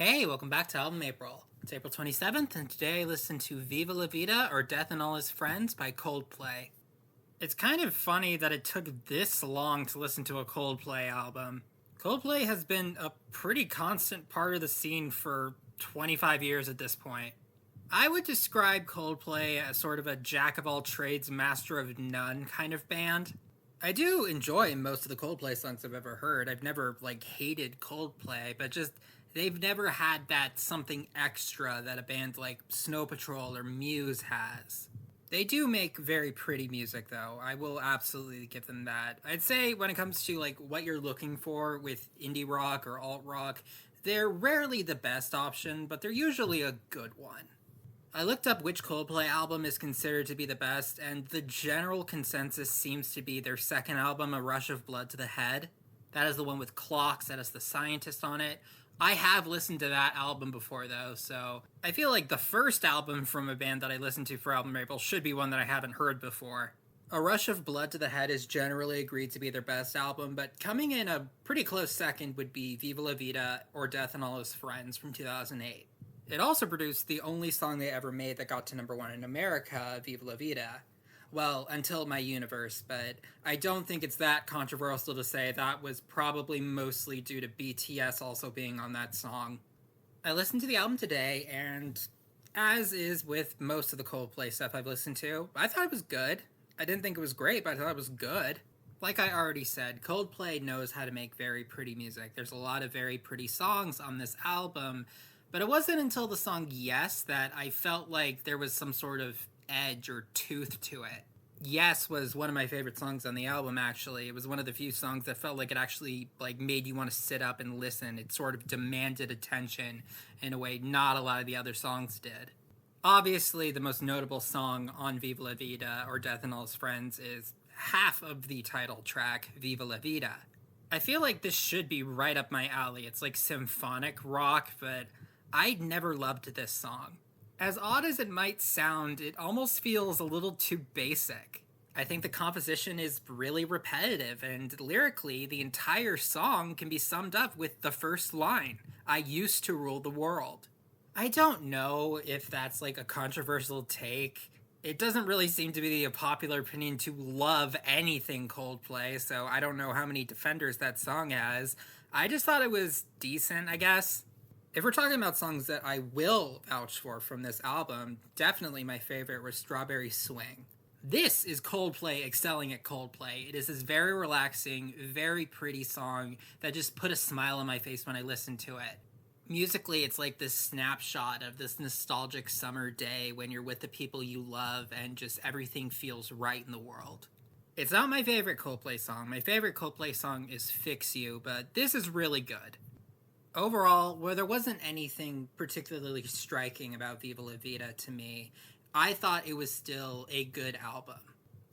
Hey, welcome back to Album April. It's April 27th, and today I listened to Viva La Vida, or Death and All His Friends by Coldplay. It's kind of funny that it took this long to listen to a Coldplay album. Coldplay has been a pretty constant part of the scene for 25 years at this point. I would describe Coldplay as sort of a jack-of-all-trades, master-of-none kind of band. I do enjoy most of the Coldplay songs I've ever heard. I've never, hated Coldplay, but just they've never had that something extra that a band like Snow Patrol or Muse has. They do make very pretty music, though. I will absolutely give them that. I'd say when it comes to, what you're looking for with indie rock or alt rock, they're rarely the best option, but they're usually a good one. I looked up which Coldplay album is considered to be the best, and the general consensus seems to be their second album, A Rush of Blood to the Head. That is the one with Clocks, that is the scientist on it. I have listened to that album before, though, so I feel like the first album from a band that I listened to for Album April should be one that I haven't heard before. A Rush of Blood to the Head is generally agreed to be their best album, but coming in a pretty close second would be Viva La Vida or Death and All His Friends from 2008. It also produced the only song they ever made that got to number one in America, Viva La Vida. Well, until My Universe, but I don't think it's that controversial to say that was probably mostly due to BTS also being on that song. I listened to the album today, and as is with most of the Coldplay stuff I've listened to, I thought it was good. I didn't think it was great, but I thought it was good. Like I already said, Coldplay knows how to make very pretty music. There's a lot of very pretty songs on this album, but it wasn't until the song Yes that I felt like there was some sort of edge or tooth to it. Yes was one of my favorite songs on the album, actually. It was one of the few songs that felt like it actually made you want to sit up and listen. It sort of demanded attention in a way not a lot of the other songs did. Obviously, the most notable song on Viva La Vida, or Death and All His Friends, is half of the title track, Viva La Vida. I feel like this should be right up my alley. It's like symphonic rock, but I never loved this song. As odd as it might sound, it almost feels a little too basic. I think the composition is really repetitive, and lyrically, the entire song can be summed up with the first line, I used to rule the world. I don't know if that's a controversial take. It doesn't really seem to be a popular opinion to love anything Coldplay, so I don't know how many defenders that song has. I just thought it was decent, I guess. If we're talking about songs that I will vouch for from this album, definitely my favorite was Strawberry Swing. This is Coldplay excelling at Coldplay. It is this very relaxing, very pretty song that just put a smile on my face when I listened to it. Musically, it's like this snapshot of this nostalgic summer day when you're with the people you love and just everything feels right in the world. It's not my favorite Coldplay song. My favorite Coldplay song is Fix You, but this is really good. Overall, where there wasn't anything particularly striking about Viva La Vida to me, I thought it was still a good album.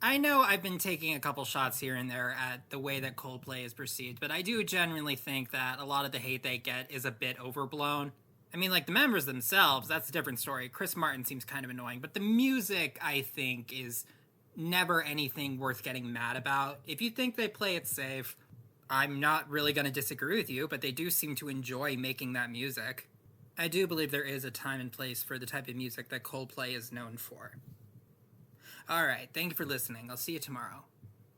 I know I've been taking a couple shots here and there at the way that Coldplay is perceived, but I do genuinely think that a lot of the hate they get is a bit overblown. I mean, the members themselves, that's a different story. Chris Martin seems kind of annoying, but the music, I think, is never anything worth getting mad about. If you think they play it safe, I'm not really going to disagree with you, but they do seem to enjoy making that music. I do believe there is a time and place for the type of music that Coldplay is known for. Alright, thank you for listening. I'll see you tomorrow.